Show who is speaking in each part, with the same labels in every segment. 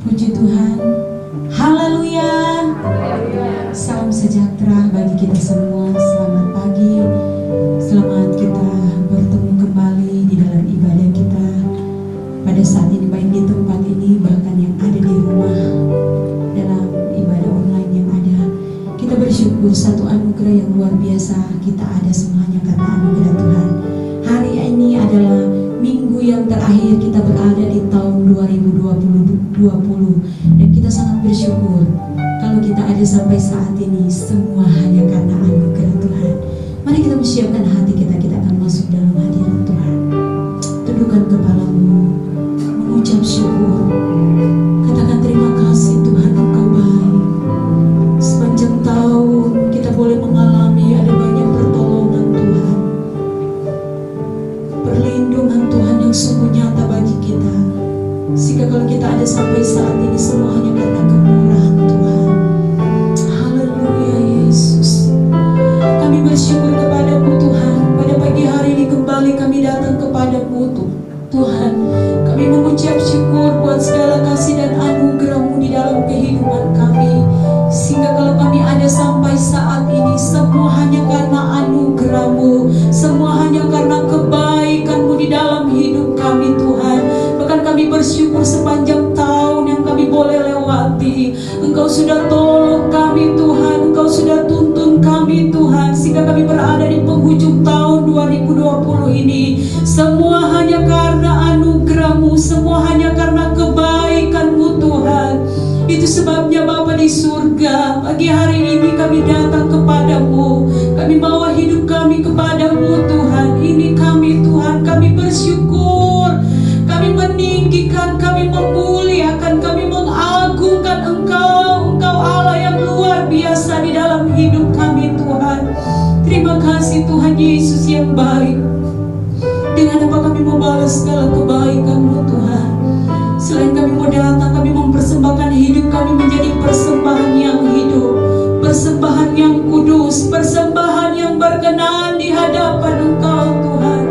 Speaker 1: Puji Tuhan. Haleluya. Salam sejahtera bagi kita semua. Selamat pagi. Selamat kita bertemu kembali di dalam ibadah kita pada saat ini, baik di tempat ini bahkan yang ada di rumah, dalam ibadah online yang ada. Kita bersyukur satu anugerah yang luar biasa kita ada semuanya karena anugerah Tuhan. Hari ini adalah minggu yang terakhir kita berada di tahun 2020 dan kita sangat bersyukur kalau kita ada sampai saat ini semua hanya karena anugerah Tuhan. Mari kita persiapkan hati kita, kita akan masuk dalam hadirat Tuhan. Tundukkan kepalamu, mengucap syukur, katakan terima kasih Tuhan, Engkau baik. Sepanjang tahun kita boleh mengalami ada banyak pertolongan Tuhan, perlindungan Tuhan yang sungguh nyata bagi kita. Sehingga kalau kita ada sampai saat ini semua hanya karena kemurahan Tuhan. Haleluya Yesus. Kami bersyukur kepadamu Tuhan. Pada pagi hari ini kembali kami datang kepadamu Tuhan. Kami mengucap syukur buat segala kasih dan anugerah-Mu di dalam kehidupan kami. Sehingga kalau kami ada sampai saat ini semua hanya karena anugerah-Mu, semua hanya karena kebaikan-Mu di dalam hidup kami Tuhan. Bahkan kami bersyukur sepanjang tahun yang kami boleh lewati, Engkau sudah tolong kami Tuhan, Engkau sudah tuntun kami Tuhan, sehingga kami berada di penghujung tahun 2020 ini. Semua hanya karena anugerah-Mu, semua hanya karena kebaikan-Mu Tuhan. Itu sebabnya Bapa di surga, pagi hari ini kami datang kepadamu. Kami bawa hidup kami kepadamu Tuhan. Ini kami Tuhan, kami bersyukur, kami meninggikan, kami memuliakan, kami mengagungkan Engkau. Engkau Allah yang luar biasa di dalam hidup kami Tuhan. Terima kasih Tuhan Yesus yang baik. Dengan apa kami mau balas segala kebaikan-Mu Tuhan? Selain kami mau datang, kami mempersembahkan hidup kami menjadi persembahan yang hidup, persembahan yang kudus, persembahan yang berkenan di hadapan Engkau Tuhan.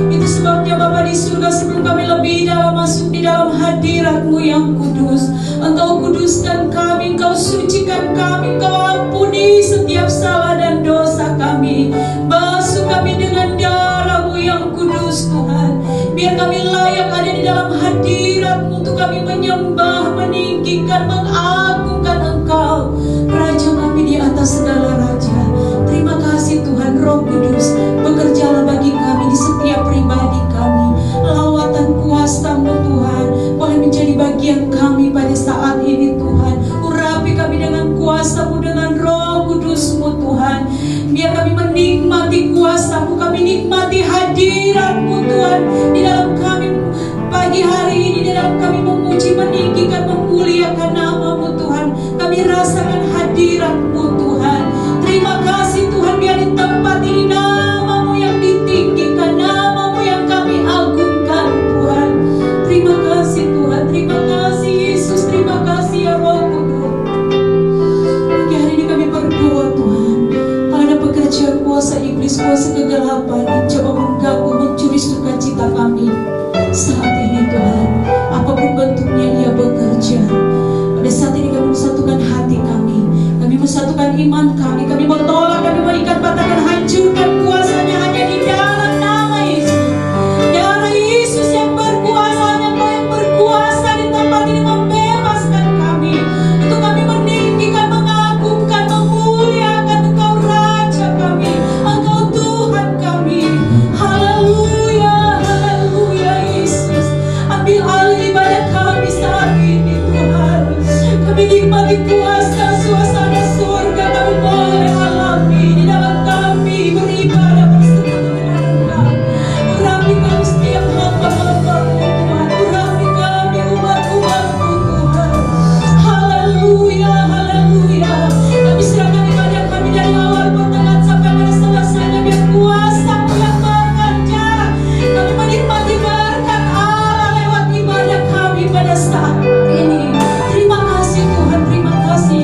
Speaker 1: Itu sebabnya Bapa di surga, sebelum kami lebih dalam masuk di dalam hadirat-Mu yang kudus, Engkau kuduskan kami, Engkau sucikan kami, Engkau ampuni setiap salah dan dosa kami. Basuh kami dengan darah-Mu yang kudus Tuhan. Biar kami layak ada di dalam hadirat-Mu untuk kami menyembah, meninggikan, mengagungkan Engkau, Raja kami di atas segala raja. Terima kasih Tuhan. Roh Kudus, bekerjalah bagi kami di setiap pribadi kami. Lawatan kuasa-Mu Tuhan boleh menjadi bagian kami pada saat ini Tuhan. Urapi kami dengan kuasa-Mu, dengan Roh Kudus-Mu Tuhan. Biar kami menikmati kuasa-Mu, kami nikmati hadirat-Mu Tuhan di dalam kami pagi hari ini, di dalam kami memuji, meninggikan, memuliakan nama-Mu Tuhan. Kami rasakan hadirat-Mu Tuhan. Terima kasih Tuhan, biar di tempat ini nama-Mu yang ditinggikan, nama-Mu yang kami agungkan Tuhan. Terima kasih Tuhan, terima kasih Yesus, terima kasih ya Roh Kudus. Pagi hari ini kami berdoa Tuhan, kalau ada pekerjaan kuasa iblis, kuasa kegelapan yang coba mengganggu, mencuri sukacita kami saat ini Tuhan, apapun bentuknya ia bekerja. Pada saat ini kami mensatukan hati kami mensatukan iman kami bertolak, kami berikan patahkan, hancurkan kuasanya hanya di dalam nama Yesus. Darah Yesus yang berkuasa, hanya Kau yang berkuasa di tempat ini membebaskan kami, untuk kami meninggikan, mengagungkan, memuliakan Engkau Raja kami, Engkau Tuhan kami. Haleluya, haleluya Yesus. Ambil alih ibadah kami saat ini Tuhan. Kami nikmati kuasa suasana surga, kami boleh alami di dalam kami beribadah bersekutu dengan Engkau. Urapi kami setiap hamba-hamba-Mu Tuhan, urapi kami umat-umat-Mu Tuhan. Haleluya, haleluya. Kami serahkan ibadah kami dari awal pertengahan sampai pada selesainya, biar kuasa-Mu yang bekerja. Kami menikmati berkat Allah lewat ibadah kami pada saat ini. Terima kasih Tuhan, terima kasih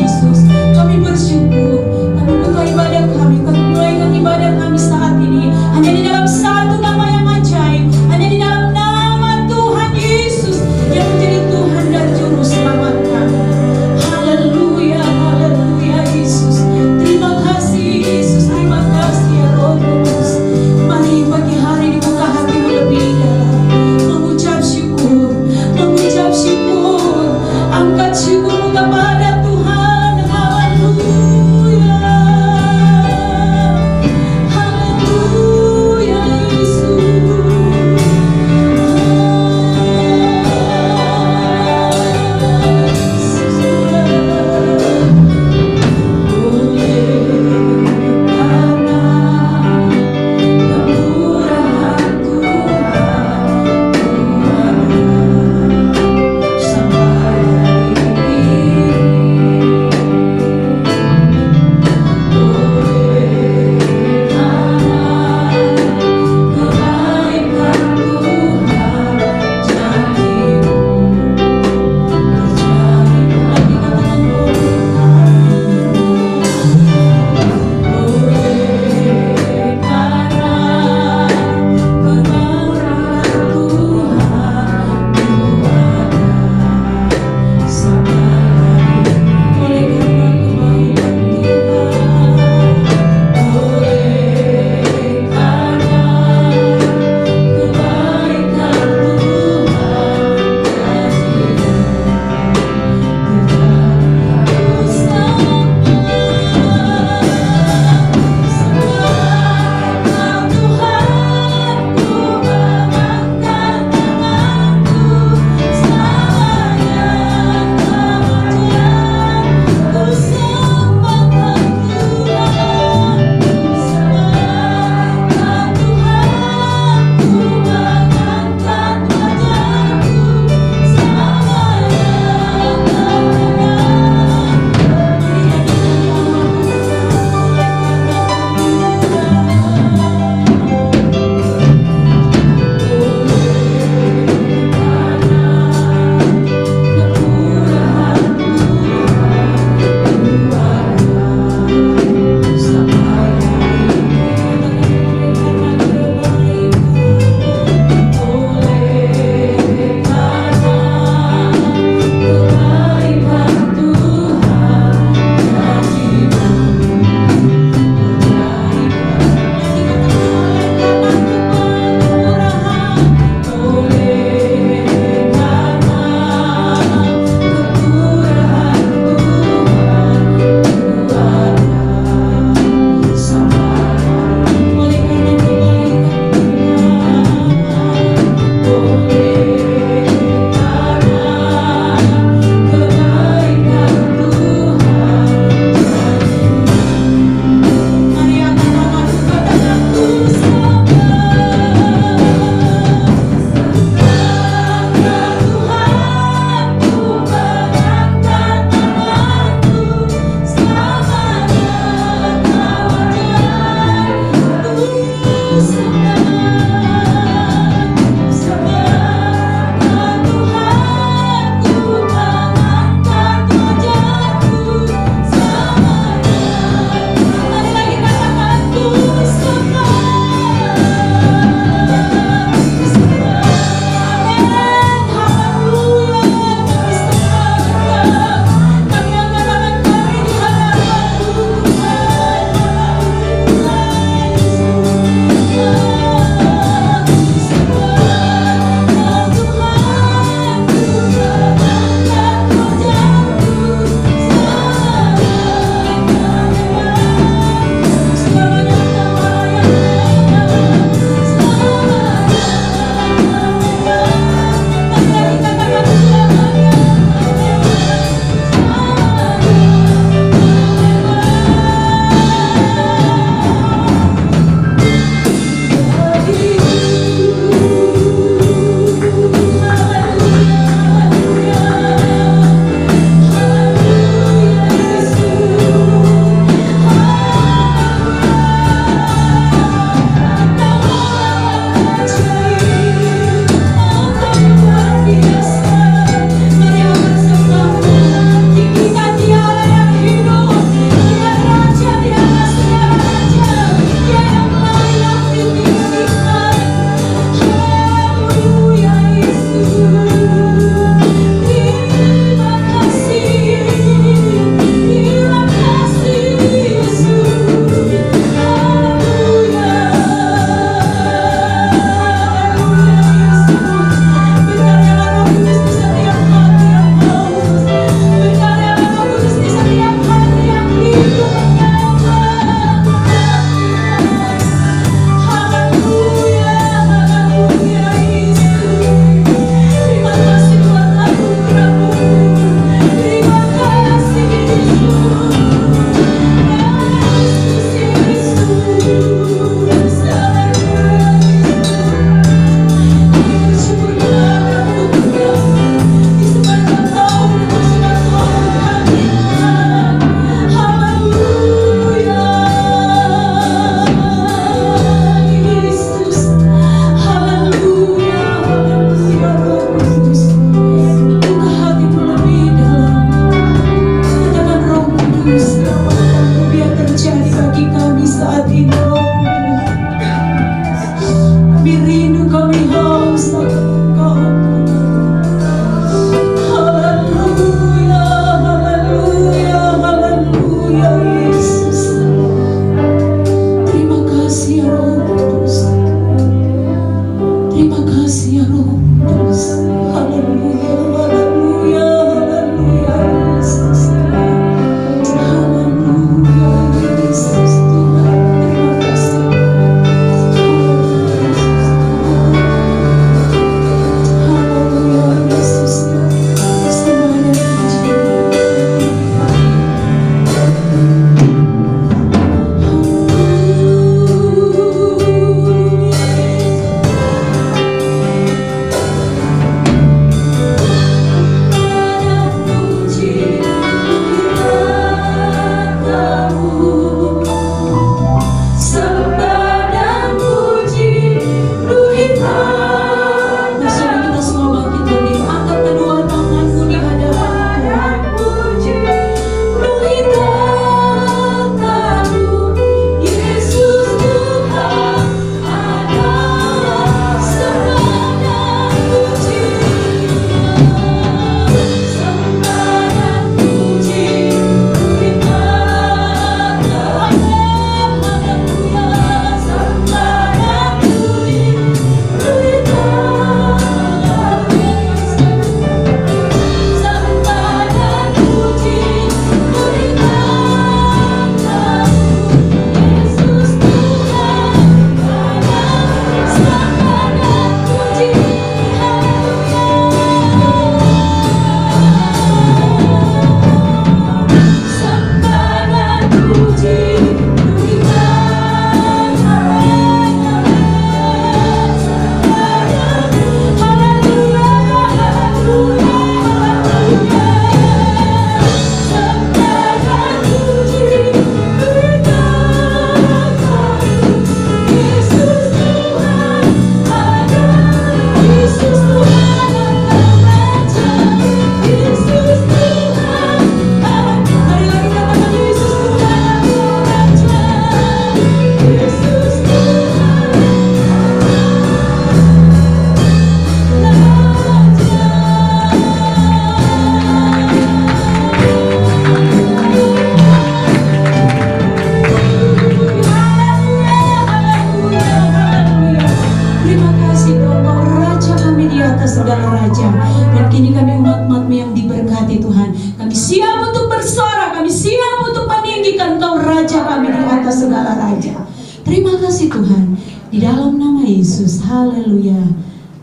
Speaker 1: ini kami umat-umat-Mu yang diberkati Tuhan. Kami siap untuk bersuara, kami siap untuk meninggikan Engkau Raja kami di atas segala raja. Terima kasih Tuhan. Di dalam nama Yesus, haleluya,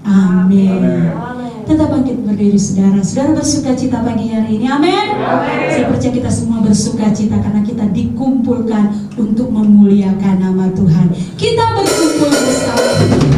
Speaker 1: amin. Tetap bangkit berdiri saudara. Saudara bersuka cita pagi hari ini, amin. Saya percaya kita semua bersuka cita karena kita dikumpulkan untuk memuliakan nama Tuhan. Kita berkumpul bersama.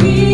Speaker 2: We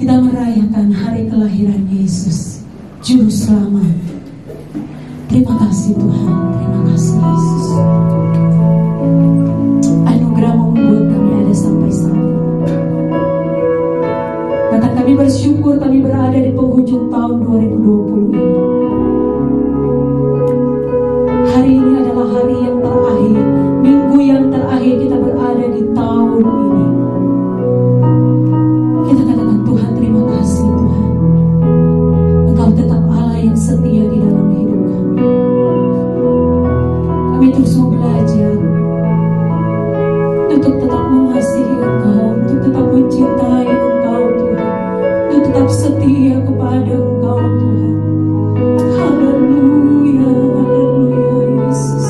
Speaker 1: Kita merayakan hari kelahiran Yesus, Juru Selamat. Terima kasih Tuhan, terima kasih Yesus. Anugerah-Mu membuat kami ada sampai saat ini. Bahkan kami bersyukur kami berada di penghujung tahun 2020 ini. Hari ini adalah hari yang terakhir, minggu yang terakhir kita berada di tahun ini. Kita katakan Tuhan, terima kasih Tuhan. Engkau tetap Allah yang setia di dalam hidup kami. Kami terus mau belajar untuk tetap mengasihi Engkau, untuk tetap mencintai Engkau Tuhan, untuk tetap setia kepada Engkau Tuhan. Haleluya, haleluya Yesus.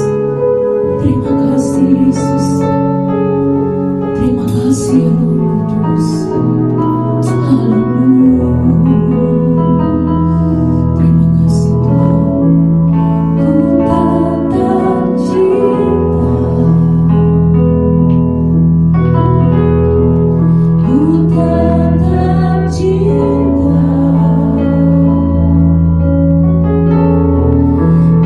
Speaker 1: Terima kasih Yesus. Terima kasih ya Roh Kudus. Haleluya. Terima kasih Tuhan. Ku tetap cinta.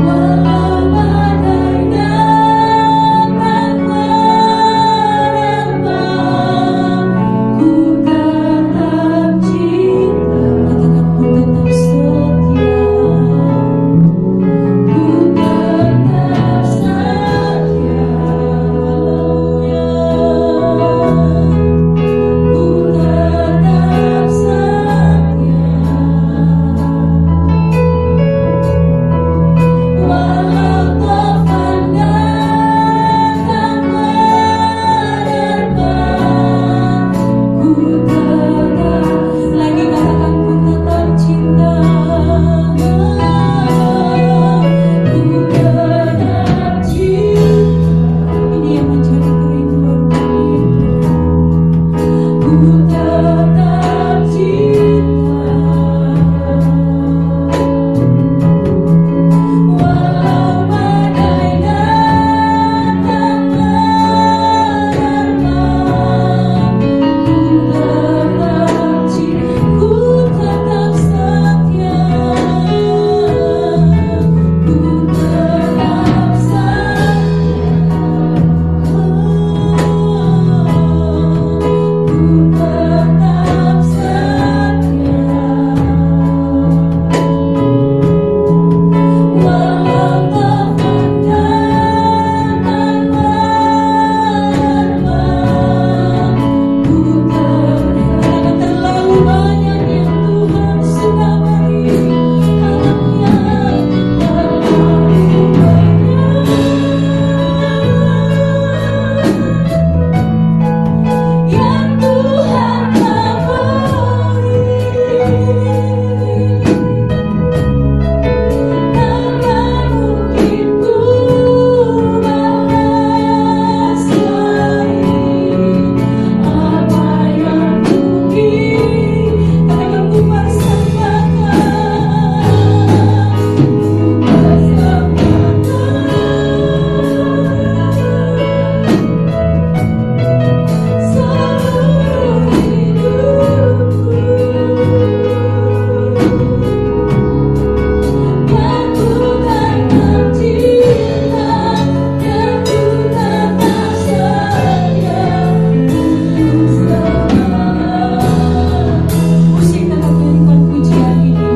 Speaker 1: Walau badai datang menerpa, ku tetap cinta. Katakan ku tetap setia. Ku tetap setia. Haleluya. Ku tetap setia. Walau taufan datang menerpa, ku tetap. Lagi katakan ku tetap cinta. Ku tetap cinta. Ini yang menjadi kerinduan kami Tuhan. Ku tetap cinta. Walau badai datang menerpa, ku tetap cinta. Ku tetap setia. Ku tetap terlalu banyak yang Tuhan sudah beri. Haleluya. Terlalu banyak yang Tuhan telah beri. Takkan mungkin ku balas lagi apa yang ku beri. Takkan ku persembahkan seluruh hidupku. Dan ku tetap cinta, dan ku tetap setia untuk selamat. Musik tetap berikan pujian ini.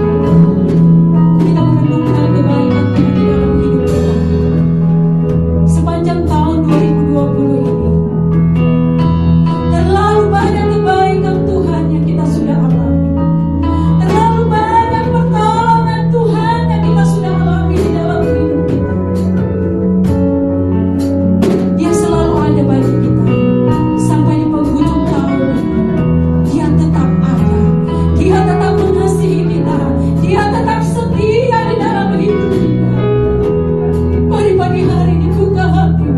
Speaker 1: Kita merenungkan kebaikan Tuhan di dalam hidup kita. Sepanjang tahun 2020 ini, terlalu banyak kebaikan Tuhan yang kita sudah alami. Terlalu banyak pertolongan Tuhan yang kita sudah alami di dalam hidup kita. Dia selalu ada bagi kita. Sampai di penghujung tahun ini, Dia tetap ada. Dia tetap mengasihi kita. Dia tetap setia di dalam hidup kita. Mari pagi hari ini buka hati.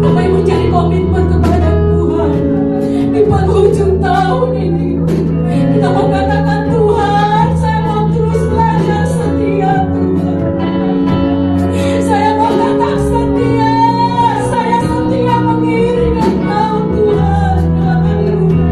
Speaker 1: Apa yang menjadi komitmen kepada Tuhan di penghujung tahun ini? Kita mau katakan, Tuhan, saya mau terus belajar setia Tuhan. Saya mau tetap setia. Saya setia mengiring Engkau Tuhan. Haleluya.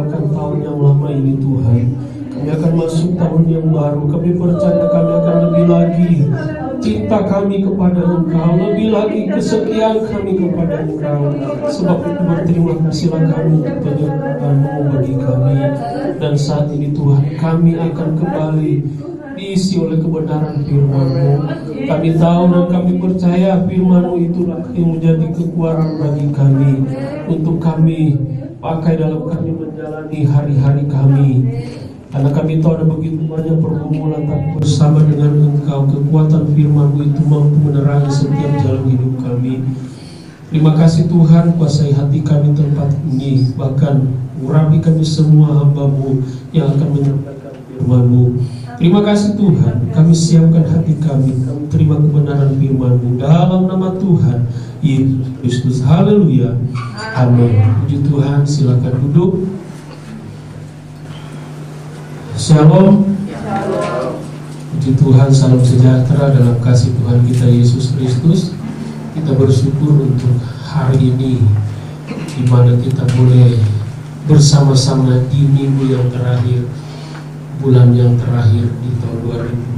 Speaker 2: meninggalkan tahun yang lama ini Tuhan. Kami akan masuk tahun yang baru. Kami percaya kami akan lebih lagi cinta kami kepada Engkau, lebih lagi kesetiaan kami kepada Engkau. Sebab itu berterima kasihlah kami untuk penyertaan-Mu bagi kami. Dan saat ini Tuhan, kami akan kembali diisi oleh kebenaran firman-Mu. Kami tahu dan kami percaya firman-Mu itulah yang menjadi kekuatan bagi kami, untuk kami pakai dalam kami menjalani hari-hari kami. Karena kami tahu ada begitu banyak pergumulan, tapi bersama dengan Engkau kekuatan firman-Mu itu mampu menerangi setiap jalan hidup kami. Terima kasih Tuhan, kuasai hati kami tempat ini, bahkan urapi kami semua hamba-Mu yang akan menyampaikan firman-Mu. Terima kasih Tuhan, kami siapkan hati kami terima kebenaran firman-Mu dalam nama Tuhan Yesus Kristus. Haleluya, amin. Puji Tuhan, silakan duduk. Shalom. Puji Tuhan, salam sejahtera dalam kasih Tuhan kita Yesus Kristus. Kita bersyukur untuk hari ini, di mana kita boleh bersama-sama di minggu yang terakhir, bulan yang terakhir di tahun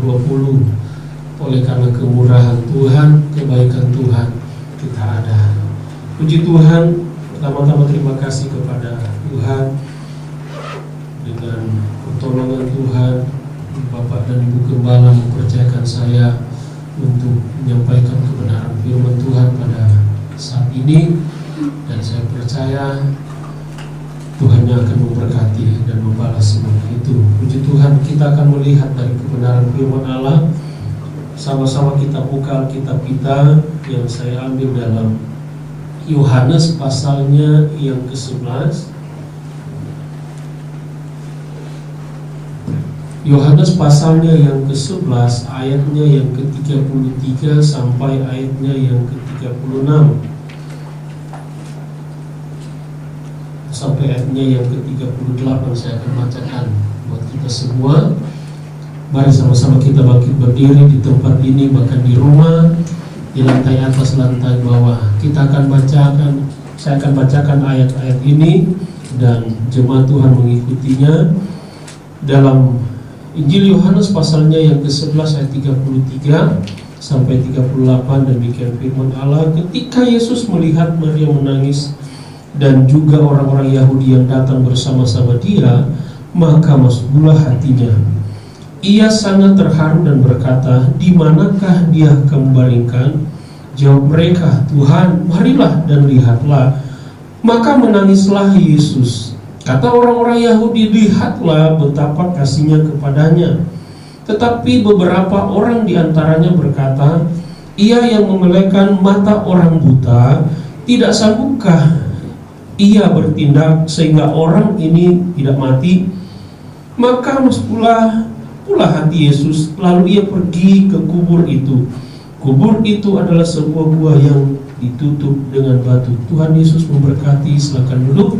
Speaker 2: 2020. Oleh karena kemurahan Tuhan, kebaikan Tuhan, kita ada. Puji Tuhan, pertama-tama terima kasih kepada Tuhan dengan pertolongan Tuhan. Bapak dan Ibu Gembala mempercayakan saya untuk menyampaikan kebenaran firman Tuhan pada saat ini, dan saya percaya Tuhan yang akan memberkati dan membalas semua itu. Puji Tuhan, kita akan melihat dari kebenaran firman Allah. Sama-sama kita buka Alkitab kita yang saya ambil dalam Yohanes pasalnya yang ke-11. Yohanes pasalnya yang ke-11, ayatnya yang ke-33 sampai ayatnya yang ke-36, sampai ayatnya yang ke-38 saya akan bacakan buat kita semua. Mari sama-sama kita bangkit berdiri di tempat ini, bahkan di rumah, di lantai atas, lantai bawah. Kita akan bacakan, saya akan bacakan ayat-ayat ini dan jemaat Tuhan mengikutinya dalam Injil Yohanes pasalnya yang ke-11 ayat 33 sampai 38. Demikian firman Allah. Ketika Yesus melihat Maria menangis dan juga orang-orang Yahudi yang datang bersama-sama dia, maka masuklah hatinya. Ia sangat terharu dan berkata, "Di manakah dia kembalikan?" Jawab mereka, "Tuhan, marilah dan lihatlah." Maka menangislah Yesus. Kata orang-orang Yahudi, "Lihatlah betapa kasihnya kepadanya." Tetapi beberapa orang diantaranya berkata, "Ia yang memelekkan mata orang buta, tidak sanggupkah ia bertindak sehingga orang ini tidak mati?" Maka masuklah pula hati Yesus, lalu ia pergi ke kubur itu. Kubur itu adalah sebuah gua yang ditutup dengan batu. Tuhan Yesus memberkati, silakan duduk.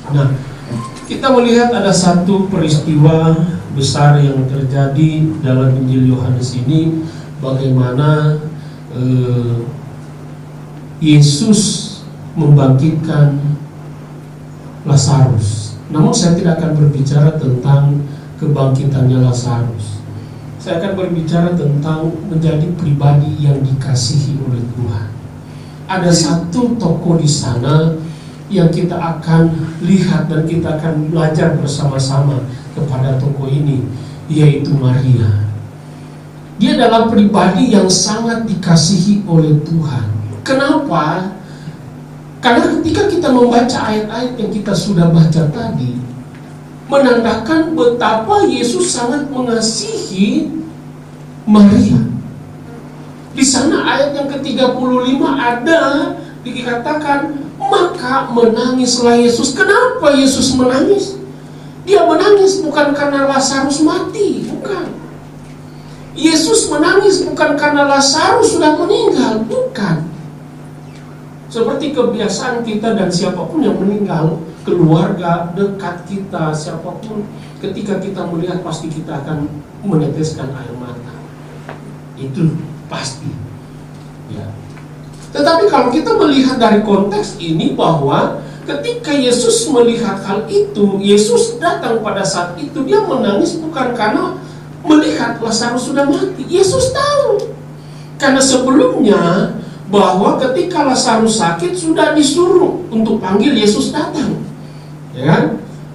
Speaker 2: Nah, kita melihat ada satu peristiwa besar yang terjadi dalam Injil Yohanes ini, bagaimana Yesus membangkitkan Lazarus. Namun saya tidak akan berbicara tentang kebangkitannya Lazarus. Saya akan berbicara tentang menjadi pribadi yang dikasihi oleh Tuhan. Ada satu tokoh di sana yang kita akan lihat dan kita akan belajar bersama-sama kepada tokoh ini, yaitu Maria. Dia adalah pribadi yang sangat dikasihi oleh Tuhan. Kenapa? Karena ketika kita membaca ayat-ayat yang kita sudah baca tadi, menandakan betapa Yesus sangat mengasihi Maria. Di sana ayat yang ke-35 ada dikatakan, maka menangislah Yesus. Kenapa Yesus menangis? Dia menangis bukan karena Lazarus mati, bukan. Yesus menangis bukan karena Lazarus sudah meninggal, bukan. Seperti kebiasaan kita dan siapapun yang meninggal, keluarga dekat kita, siapapun, ketika kita melihat pasti kita akan meneteskan air mata. Itu pasti. Ya. Tetapi kalau kita melihat dari konteks ini bahwa ketika Yesus melihat hal itu, Yesus datang pada saat itu, dia menangis bukan karena melihat Lazarus sudah mati. Yesus tahu, karena sebelumnya bahwa ketika Lazarus sakit sudah disuruh untuk panggil Yesus datang, ya kan?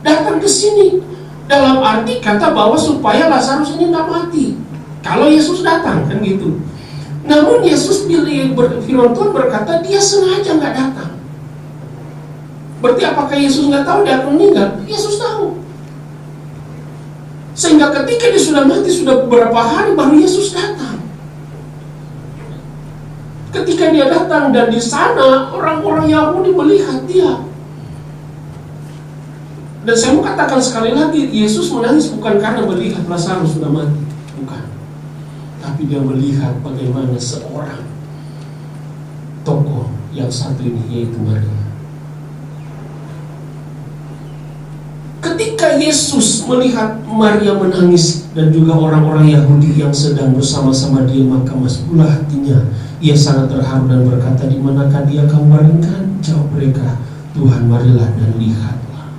Speaker 2: Datang ke sini dalam arti kata bahwa supaya Lazarus ini tidak mati kalau Yesus datang, kan gitu. Namun Yesus firman Tuhan berkata dia sengaja nggak datang. Berarti apakah Yesus nggak tahu dia akan meninggal? Yesus tahu. Sehingga ketika dia sudah mati sudah beberapa hari baru Yesus datang. Ketika dia datang dan di sana orang-orang Yahudi melihat dia. Dan saya mau katakan sekali lagi, Yesus menangis bukan karena melihat Lazarus sudah mati, bukan. Tapi dia melihat bagaimana seorang tokoh yang satu ini, yaitu Maria. Ketika Yesus melihat Maria menangis dan juga orang-orang Yahudi yang sedang bersama-sama dia, maka masuklah hatinya. Ia sangat terharu dan berkata, di manakah dia kamu baringkan? Jawab mereka, Tuhan, marilah dan lihatlah.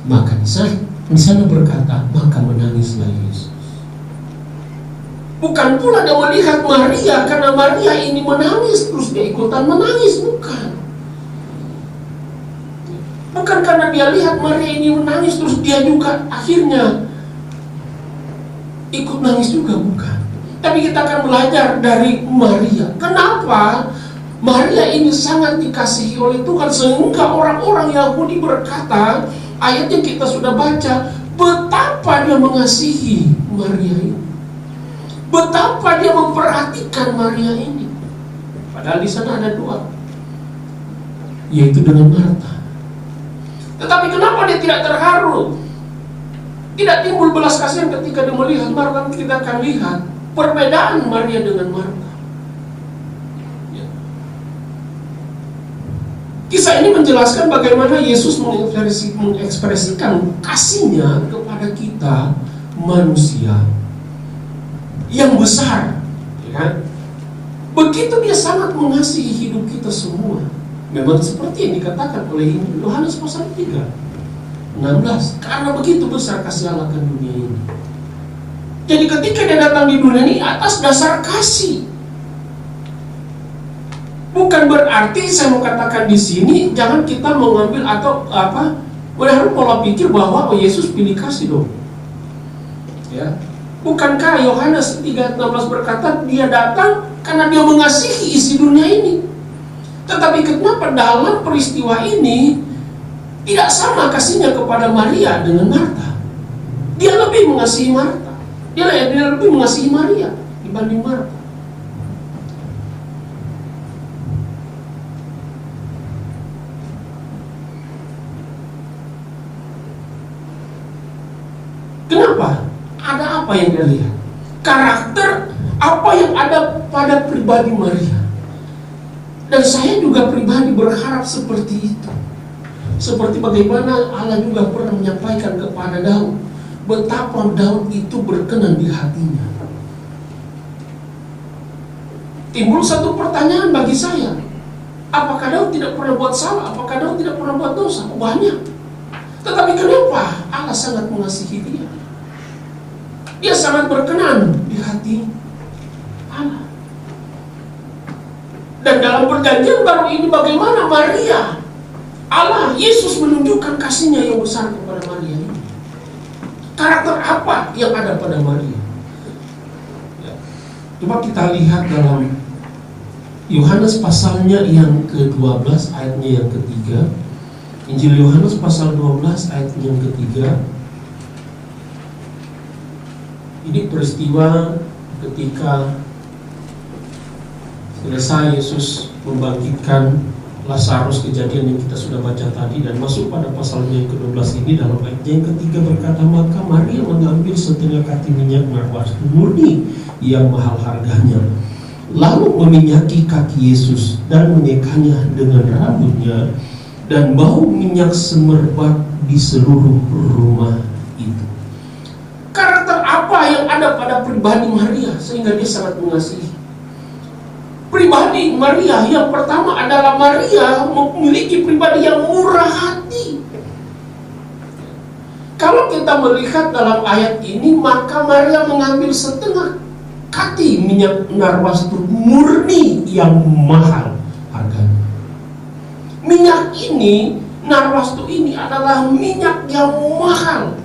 Speaker 2: Maka di sana berkata, maka menangislah Yesus. Bukan pula dia melihat Maria karena Maria ini menangis terus dia ikutan menangis, bukan. Bukan karena dia lihat Maria ini menangis terus dia juga akhirnya ikut nangis juga, bukan. Tapi kita akan belajar dari Maria. Kenapa Maria ini sangat dikasihi oleh Tuhan sehingga orang-orang Yahudi berkata, ayat yang kita sudah baca, betapa dia mengasihi Maria ini, betapa dia memperhatikan Maria ini. Padahal di sana ada dua, yaitu dengan Marta. Tetapi kenapa dia tidak terharu? Tidak timbul belas kasihan ketika dia melihat Marta? Kita akan lihat perbedaan Maria dengan Marta. Ya. Kisah ini menjelaskan bagaimana Yesus mengekspresikan kasihnya kepada kita manusia yang besar, ya kan? Begitu dia sangat mengasihi hidup kita semua. Memang seperti yang dikatakan oleh Yohanes pasal 3:16, karena begitu besar kasih Allah akan dunia ini. Jadi ketika dia datang di dunia ini atas dasar kasih. Bukan berarti saya mau katakan di sini jangan kita mengambil atau menaruh pola pikir bahwa Yesus pilih kasih dong. Ya. Bukankah Yohanes 3:16 berkata dia datang karena dia mengasihi isi dunia ini. Tetapi kenapa dalam peristiwa ini tidak sama kasihnya kepada Maria dengan Marta? Dia lebih mengasihi Marta. Dia lebih mengasihi Maria dibanding Marta. Kenapa? Ada apa yang dia lihat? Karakter apa yang ada pada pribadi Maria. Dan saya juga pribadi berharap seperti itu. Seperti bagaimana Allah juga pernah menyampaikan kepada Daud, betapa Daud itu berkenan di hatinya. Timbul satu pertanyaan bagi saya, apakah Daud tidak pernah buat salah? Apakah Daud tidak pernah buat dosa? Banyak. Tetapi kenapa Allah sangat mengasihi dia? Dia sangat berkenan di hati Allah. Dan dalam perjanjian baru ini bagaimana Maria, Allah, Yesus menunjukkan kasihnya yang besar kepada Maria ini. Karakter apa yang ada pada Maria? Ya. Coba kita lihat dalam Yohanes pasalnya yang ke-12 ayatnya yang ketiga. Injil Yohanes pasal 12 ayatnya yang ketiga. Ini peristiwa ketika selesai Yesus membangkitkan Lazarus, kejadian yang kita sudah baca tadi, dan masuk pada pasalnya yang ke-12 ini. Dalam ayatnya yang ketiga berkata, maka Maria mengambil setengah kati minyak narwastu murni yang mahal harganya, lalu meminyaki kaki Yesus dan menyekanya dengan rambutnya, dan bau minyak semerbak di seluruh rumah itu. Karakter apa yang ada pada pribadi Maria sehingga dia sangat mengasihi? Pribadi Jadi Maria yang pertama adalah Maria memiliki pribadi yang murah hati. Kalau kita melihat dalam ayat ini, maka Maria mengambil setengah kati minyak narwastu murni yang mahal harganya. Minyak ini, narwastu ini adalah minyak yang mahal.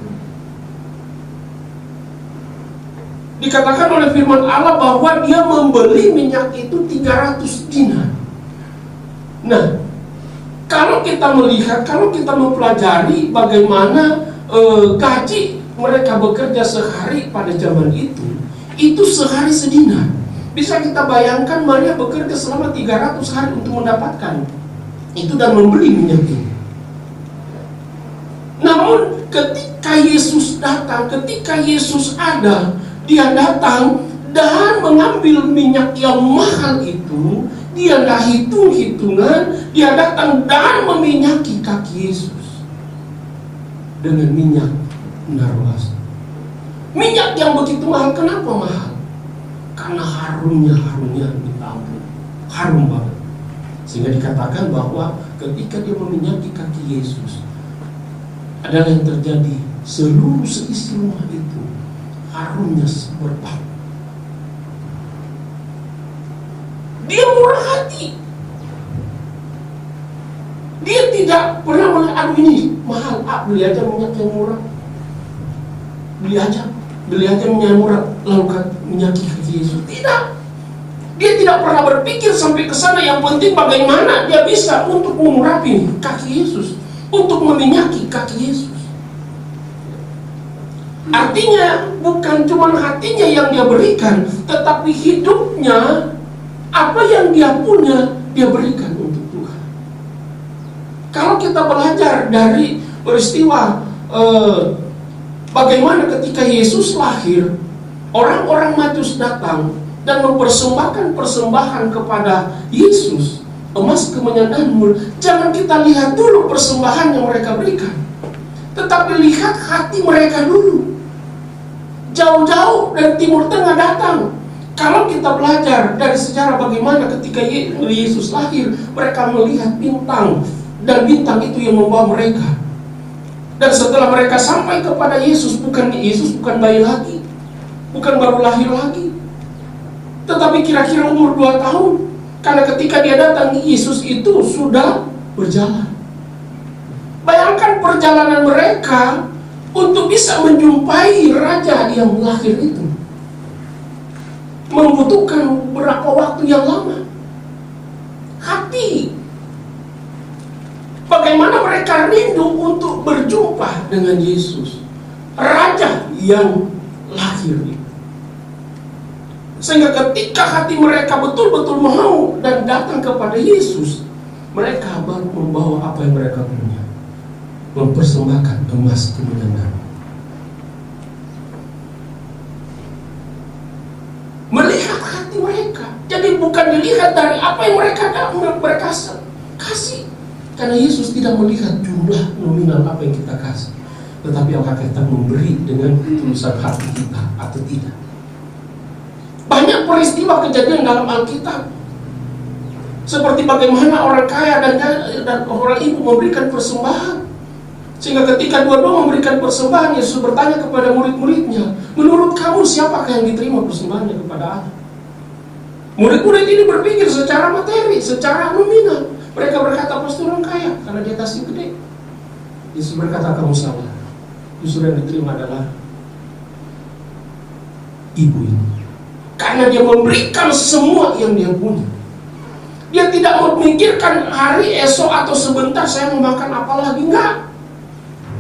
Speaker 2: Dikatakan oleh firman Allah bahwa dia membeli minyak itu 300 dinar. Nah, kalau kita melihat, kalau kita mempelajari bagaimana gaji mereka bekerja sehari pada zaman itu sehari sedinar. Bisa kita bayangkan Maria bekerja selama 300 hari untuk mendapatkan itu dan membeli minyak ini. Namun ketika Yesus datang, ketika Yesus ada, dia datang dan mengambil minyak yang mahal itu. Dia tidak hitung-hitungan. Dia datang dan meminyaki kaki Yesus dengan minyak narwastu. Minyak yang begitu mahal. Kenapa mahal? Karena harumnya minta ampun. Harum banget. Sehingga dikatakan bahwa ketika dia meminyaki kaki Yesus, adalah yang terjadi, seluruh seisi rumah itu harumnya berbau. Dia murah hati. Dia tidak pernah melihat, aduh ini mahal, beli aja minyak yang murah. Beli aja minyak yang murah, lalu minyaki kaki Yesus. Tidak. Dia tidak pernah berpikir sampai ke sana. Yang penting bagaimana dia bisa untuk mengurapi kaki Yesus, untuk meminyaki kaki Yesus. Artinya bukan cuma hatinya yang dia berikan, tetapi hidupnya, apa yang dia punya, dia berikan untuk Tuhan. Kalau kita belajar dari peristiwa bagaimana ketika Yesus lahir, orang-orang Majus datang dan mempersembahkan persembahan kepada Yesus, emas, kemenyan, dan mur. Jangan kita lihat dulu persembahan yang mereka berikan, tetapi lihat hati mereka dulu. Jauh-jauh dari Timur Tengah datang. Kalau kita belajar dari sejarah bagaimana ketika Yesus lahir, mereka melihat bintang, dan bintang itu yang membawa mereka. Dan setelah mereka sampai kepada Yesus bukan bayi lagi, bukan baru lahir lagi, tetapi kira-kira umur 2 tahun. Karena ketika dia datang, Yesus itu sudah berjalan. Bayangkan perjalanan mereka untuk bisa menjumpai raja yang lahir itu membutuhkan berapa waktu yang lama. Hati. Bagaimana mereka rindu untuk berjumpa dengan Yesus, raja yang lahir itu. Sehingga ketika hati mereka betul-betul mau dan datang kepada Yesus, mereka baru membawa apa yang mereka punya, mempersembahkan emas, kemenyan, dan melihat hati mereka. Jadi bukan dilihat dari apa yang mereka kasih, karena Yesus tidak melihat jumlah nominal apa yang kita kasih, tetapi apakah kita memberi dengan ketulusan hati kita atau tidak. Banyak peristiwa kejadian dalam Alkitab, seperti bagaimana orang kaya dan orang ibu memberikan persembahan. Sehingga ketika dua-dua memberikan persembahan, Yesus bertanya kepada murid-muridnya, menurut kamu siapakah yang diterima persembahannya kepada Allah? Murid-murid ini berpikir secara materi, secara nominal. Mereka berkata pasti orang kaya, karena dia kasih gede. Yesus berkata, kamu salah. Justru yang diterima adalah ibu ini, karena dia memberikan semua yang dia punya. Dia tidak memikirkan hari esok atau sebentar saya mau makan apa lagi, enggak.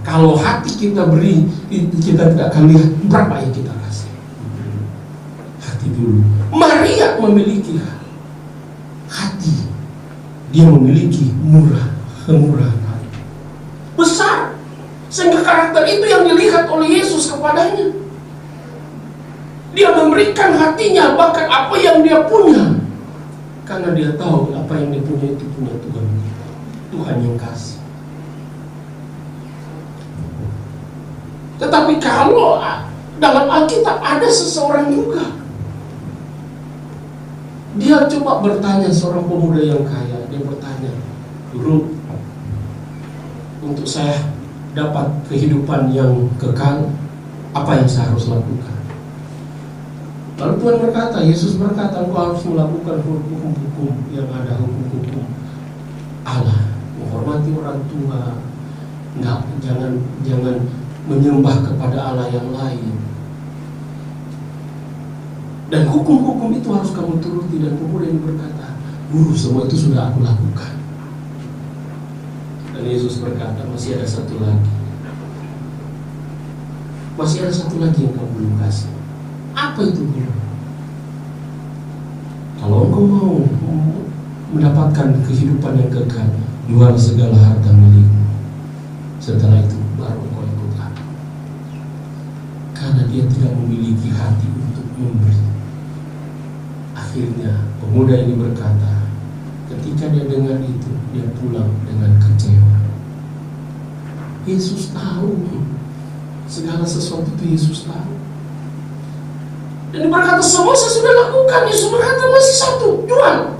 Speaker 2: Kalau hati kita beri, kita tidak akan lihat berapa yang kita kasih. Hati dulu. Maria memiliki hati. Dia memiliki kemurahan hati besar, sehingga karakter itu yang dilihat oleh Yesus kepadanya. Dia memberikan hatinya, bahkan apa yang dia punya, karena dia tahu apa yang dia punya itu punya Tuhan. Tuhan yang kasih. Tetapi kalau dalam Alkitab ada seseorang juga Dia coba bertanya, seorang pemuda yang kaya, dia bertanya, "Guru, untuk saya dapat kehidupan yang kekal, apa yang saya harus lakukan?" Lalu Tuhan berkata, Yesus berkata, "Engkau harus melakukan hukum-hukum yang ada, hukum-hukum Allah. Menghormati orang tua, jangan menyembah kepada Allah yang lain. Dan hukum-hukum itu harus kamu turuti." Dan pemuda ini berkata, "Guru, semua itu sudah aku lakukan." Dan Yesus berkata, "Masih ada satu lagi. Masih ada satu lagi yang kamu belum kasih. Apa itu, Guru? Kalau engkau mau mendapatkan kehidupan yang kekal, jual segala harta milikmu. Setelah itu baru engkau ikut aku." Karena dia tidak memiliki hati untuk memberi. Akhirnya pemuda ini berkata, ketika dia dengar itu, dia pulang dengan kecewa. Yesus tahu segala sesuatu itu, Yesus tahu. Dan dia berkata, "Semua saya sudah lakukan." Yesus berkata, "Masih satu, jual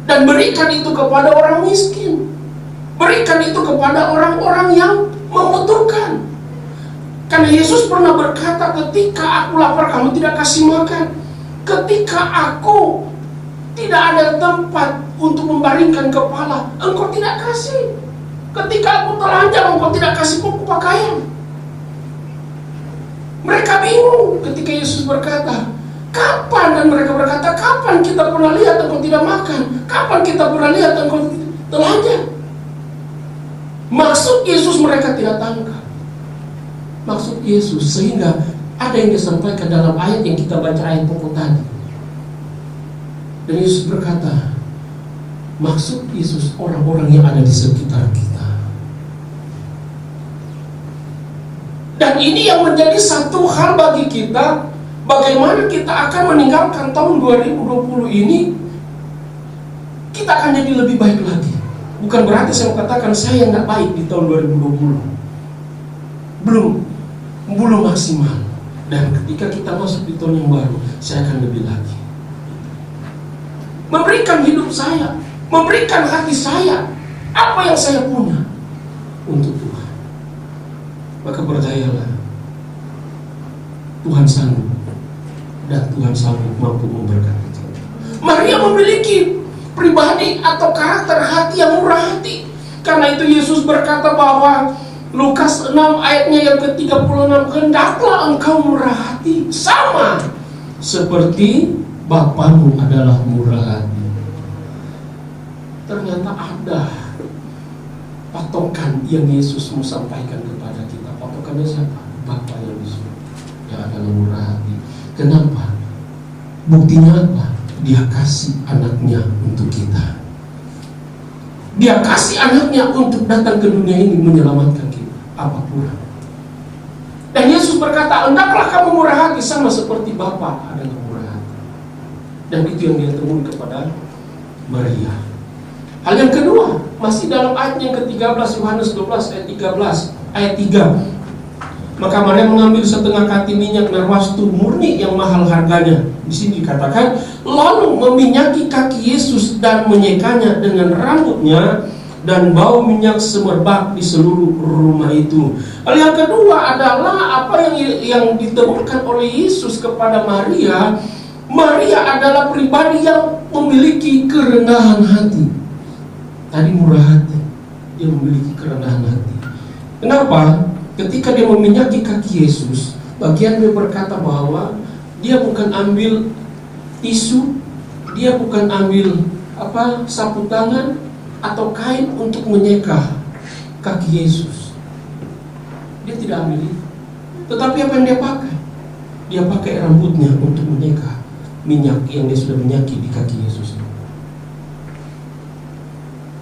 Speaker 2: dan berikan itu kepada orang miskin. Berikan itu kepada orang-orang yang membutuhkan." Karena Yesus pernah berkata, "Ketika aku lapar, kamu tidak kasih makan. Ketika aku tidak ada tempat untuk membaringkan kepala, engkau tidak kasih. Ketika aku telanjang, engkau tidak kasih buku pakaian." Mereka bingung ketika Yesus berkata, "Kapan?" Dan mereka berkata, "Kapan kita pernah lihat engkau tidak makan? Kapan kita pernah lihat engkau telanjang?" Maksud Yesus mereka tidak tangkap. Maksud Yesus, sehingga ada yang disampaikan dalam ayat yang kita baca, ayat pokok tadi. Dan Yesus berkata, maksud Yesus orang-orang yang ada di sekitar kita. Dan ini yang menjadi satu hal bagi kita, bagaimana kita akan meninggalkan tahun 2020 ini, kita akan jadi lebih baik lagi. Bukan berarti saya katakan saya nggak baik di tahun 2020. Belum maksimal. Dan ketika kita masuk di tahun yang baru, saya akan lebih lagi. Memberikan hidup saya, memberikan hati saya, apa yang saya punya untuk Tuhan. Maka percayalah, Tuhan sanggup, dan Tuhan sanggup mampu memberkati kita. Maria memiliki pribadi atau karakter hati yang murah hati. Karena itu Yesus berkata bahwa Lukas 6 ayatnya yang ke-36, "Hendaklah engkau murah hati sama seperti Bapamu adalah murah hati." Ternyata ada patokan yang Yesus mau sampaikan kepada kita. Patokannya siapa? Bapa yang di surga, yang adalah murah hati. Kenapa? Buktinya apa? Dia kasih anaknya untuk kita. Dia kasih anaknya untuk datang ke dunia ini menyelamatkan kita. Apa kurang? Dan Yesus berkata, "Hendaklah kamu murah hati sama seperti Bapa adalah murah hati." Dan itu yang dia temui kepada Maria. Hal yang kedua, masih dalam ayat yang ke-13, Yohanes 12 ayat 13, ayat 3. Maka Maria mengambil setengah kati minyak narwastu murni yang mahal harganya. Di sini dikatakan, lalu meminyaki kaki Yesus dan menyekanya dengan rambutnya, dan bau minyak semerbak di seluruh rumah itu. Hal yang kedua adalah apa yang ditemukan oleh Yesus kepada Maria. Maria adalah pribadi yang memiliki kerendahan hati. Tadi murah hati, dia memiliki kerendahan hati. Kenapa? Ketika dia meminyaki kaki Yesus, bagian dia berkata bahwa dia bukan ambil tisu, dia bukan ambil sapu tangan atau kain untuk menyeka kaki Yesus. Dia tidak ambil itu. Tetapi apa yang dia pakai? Dia pakai rambutnya untuk menyeka minyak yang dia sudah minyaki di kaki Yesus.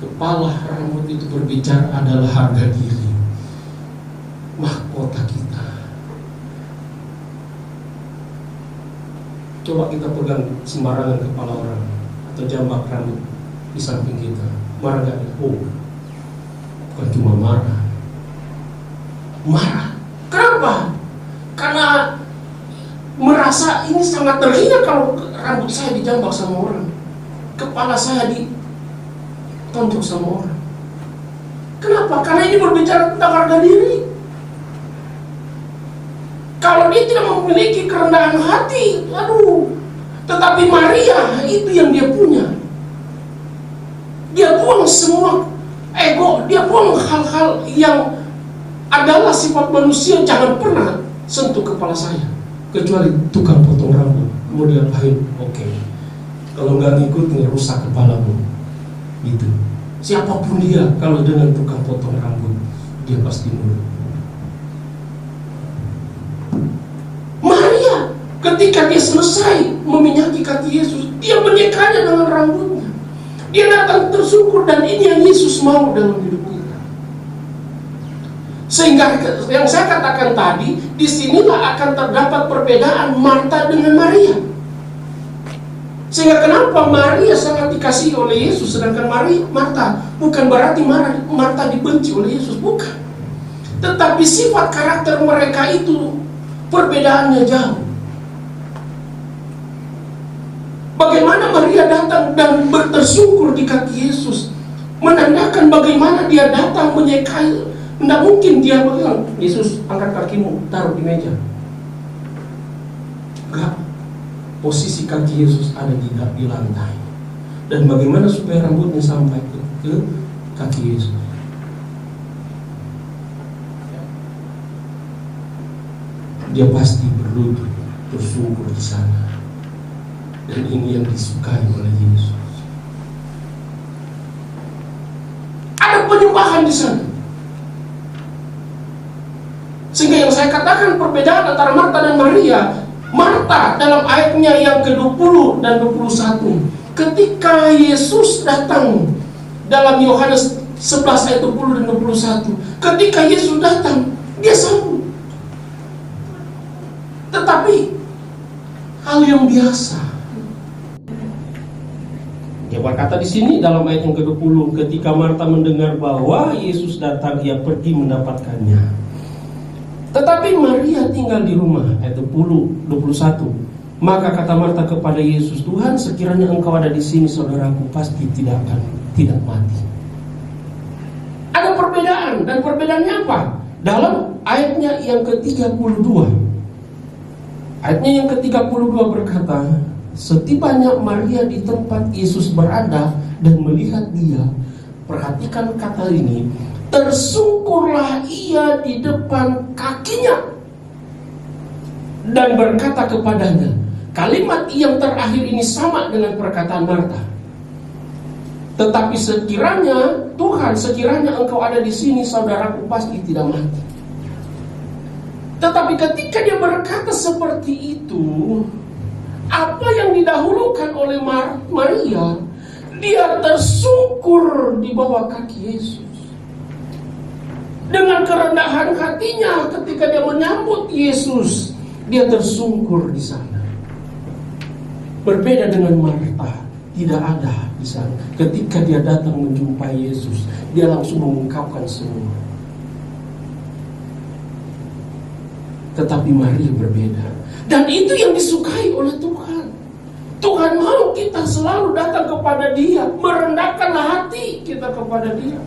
Speaker 2: Kepala rambut itu berbicara adalah harga diri, mahkota kita. Coba kita pegang sembarangan kepala orang atau jambak rambut di samping kita, marah gak? Oh, bukan cuma marah. Kenapa? Karena merasa ini sangat terhina kalau rambut saya dijambak sama orang, kepala saya ditonjok sama orang. Kenapa? Karena ini berbicara tentang harga diri. Kalau dia tidak memiliki kerendahan hati, tetapi Maria itu yang dia punya. Dia buang semua ego, dia buang hal-hal yang adalah sifat manusia. Jangan pernah sentuh kepala saya, kecuali tukang potong rambut. Mau diapain? Oke. Kalau nggak ngikut, rusak kepalamu. Gitu. Siapapun dia, kalau dengan tukang potong rambut, dia pasti nurut. Maria, ketika dia selesai meminyaki kaki Yesus, dia menyekanya dengan rambutnya. Dia datang tersungkur, dan ini yang Yesus mau dalam hidup kita. Sehingga yang saya katakan tadi, disinilah akan terdapat perbedaan Marta dengan Maria. Sehingga kenapa Maria sangat dikasihi oleh Yesus, sedangkan Marta bukan berarti Marta dibenci oleh Yesus, bukan. Tetapi sifat karakter mereka itu perbedaannya jauh. Bagaimana Maria datang dan bertersungkur di kaki Yesus, menandakan bagaimana dia datang menyekai. Tidak mungkin dia bilang, Yesus angkat kakimu, taruh di meja. Enggak. Posisi kaki Yesus ada di lantai. Dan bagaimana supaya rambutnya sampai ke kaki Yesus? Dia pasti berlutut, tersungkur di sana. Dan ini yang disukai oleh Yesus. Ada penyembahan di sana. Sehingga yang saya katakan perbedaan antara Marta dan Maria. Marta dalam ayatnya yang ke-20 dan 21, ketika Yesus datang dalam Yohanes 11 ayat 20 dan 21, ketika Yesus datang, dia sambut. Tetapi hal yang biasa. Dia berkata di sini dalam ayat yang ke-20, ketika Marta mendengar bahwa Yesus datang, ia pergi mendapatkannya. Tetapi Maria tinggal di rumah. Ayat 21. Maka kata Marta kepada Yesus, Tuhan, sekiranya engkau ada di sini, saudaraku pasti tidak mati. Ada perbedaan, dan perbedaannya apa? Dalam ayatnya yang ke-32. Ayatnya yang ke-32 berkata, setibanya Maria di tempat Yesus berada dan melihat dia, perhatikan kata ini, tersungkurlah ia di depan kakinya dan berkata kepadanya. Kalimat yang terakhir ini sama dengan perkataan Marta. Tetapi sekiranya Tuhan, sekiranya engkau ada di sini, saudaraku pasti tidak mati. Tetapi ketika dia berkata seperti itu, apa yang didahulukan oleh Maria, dia tersungkur di bawah kaki Yesus. Dengan kerendahan hatinya ketika dia menyambut Yesus, dia tersungkur di sana. Berbeda dengan Marta, tidak ada di sana. Ketika dia datang menjumpai Yesus, dia langsung mengungkapkan semua. Tetapi Maria berbeda. Dan itu yang disukai oleh Tuhan. Tuhan mau kita selalu datang kepada Dia, merendahkanlah hati kita kepada Dia,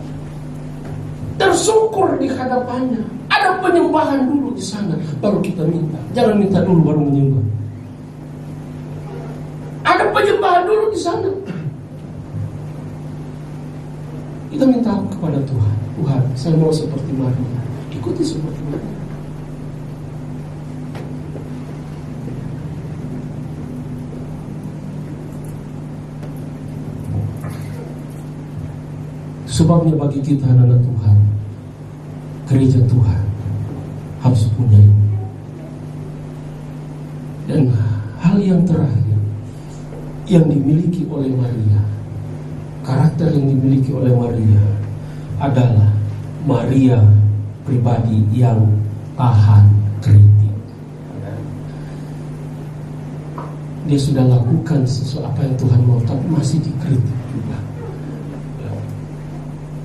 Speaker 2: tersungkur di hadapannya. Ada penyembahan dulu di sana, baru kita minta. Jangan minta dulu baru menyembah. Ada penyembahan dulu di sana. Kita minta kepada Tuhan, Tuhan, saya mau seperti Maria. Ikuti seperti Maria. Sebabnya bagi kita anak Tuhan, gereja Tuhan harus punya ini. Dan hal yang terakhir yang dimiliki oleh Maria, karakter yang dimiliki oleh Maria adalah Maria pribadi yang tahan kritik. Dia sudah lakukan sesuatu apa yang Tuhan mau, tapi masih dikritik juga.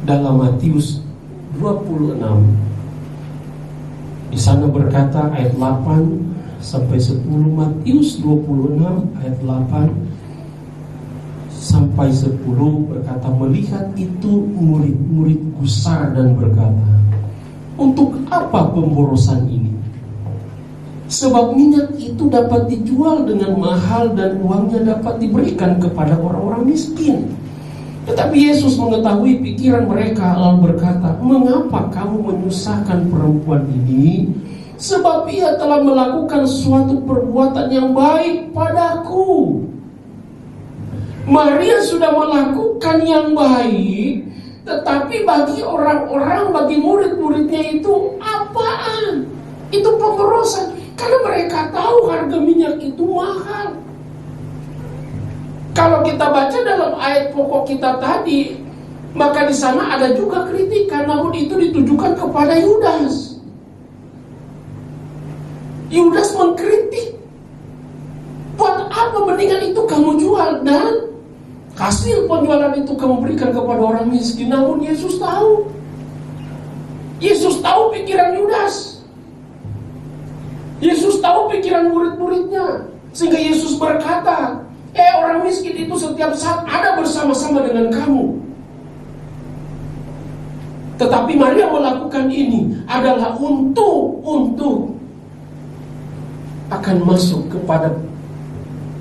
Speaker 2: Dalam Matius 26 di sana berkata ayat 8, sampai 10, Matius 26 ayat 8 sampai 10 berkata, melihat itu murid-murid gusar dan berkata, untuk apa pemborosan ini? Sebab minyak itu dapat dijual dengan mahal dan uangnya dapat diberikan kepada orang-orang miskin. Tetapi Yesus mengetahui pikiran mereka lalu berkata, mengapa kamu menyusahkan perempuan ini? Sebab ia telah melakukan suatu perbuatan yang baik padaku. Maria sudah melakukan yang baik, tetapi bagi orang-orang, bagi murid-muridnya itu apaan? Itu pemborosan. Karena mereka tahu harga minyak itu mahal. Kalau kita baca dalam ayat pokok kita tadi, maka di sana ada juga kritikan, namun itu ditujukan kepada Yudas. Yudas mengkritik, buat apa mendingan itu kamu jual dan hasil penjualan itu kamu berikan kepada orang miskin. Namun Yesus tahu pikiran Yudas. Yesus tahu pikiran murid-muridnya. Sehingga Yesus berkata, orang miskin itu setiap saat ada bersama-sama dengan kamu. Tetapi Maria melakukan ini adalah untuk akan masuk kepada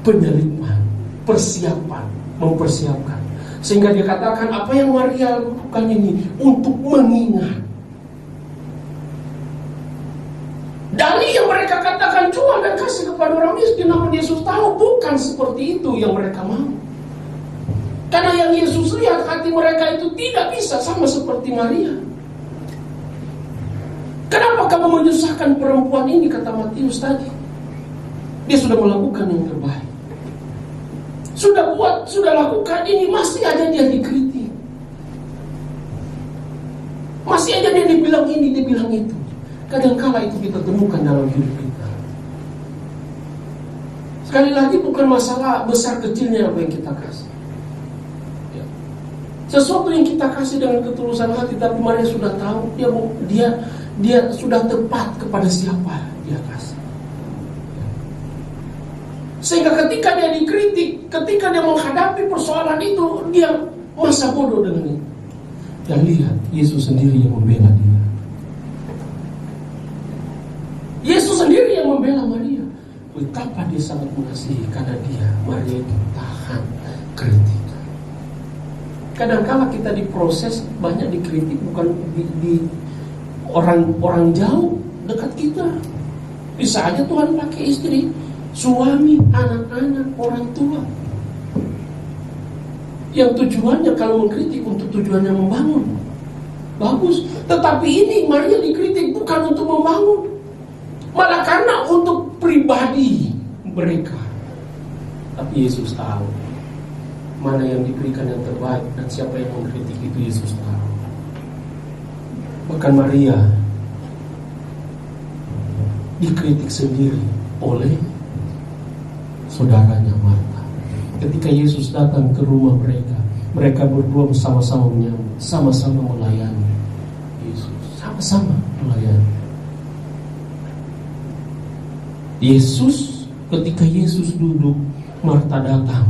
Speaker 2: penyaliban, persiapan, mempersiapkan. Sehingga dia katakan apa yang Maria lakukan ini untuk mengingat. Dari yang mereka katakan jual dan kasih kepada orang miskin, namun Yesus tahu bukan seperti itu yang mereka mau. Karena yang Yesus lihat hati mereka itu tidak bisa sama seperti Maria. Kenapa kamu menyusahkan perempuan ini, kata Matius tadi? Dia sudah melakukan yang terbaik. Sudah lakukan ini, masih aja dia dikritik. Masih aja dia dibilang ini, dibilang itu. Kadangkala itu kita temukan dalam hidup kita. Sekali lagi bukan masalah besar kecilnya apa yang kita kasih. Ya. Sesuatu yang kita kasih dengan ketulusan hati, tapi Maria sudah tahu dia sudah tepat kepada siapa dia kasih. Sehingga ketika dia dikritik, ketika dia menghadapi persoalan itu, dia masa bodoh dengan itu. Dan lihat, Yesus sendiri yang membela dia. Yesus sendiri yang membela Maria. Betapa dia sangat mengasihi, karena Maria itu tahan kritikan. Kadang-kala kita diproses, banyak dikritik, bukan di orang jauh dekat kita. Bisa aja Tuhan pakai istri, suami, anak-anak, orang tua. Yang tujuannya kalau mengkritik untuk tujuannya membangun, bagus. Tetapi ini Maria dikritik bukan untuk membangun, malah karena untuk pribadi mereka. Tapi Yesus tahu mana yang diberikan yang terbaik, dan siapa yang mengkritik itu Yesus tahu. Bahkan Maria dikritik sendiri oleh saudaranya Marta. Ketika Yesus datang ke rumah mereka berdua bersama-sama menyambut, sama-sama melayani Yesus, sama-sama melayani. Ketika Yesus duduk, Marta datang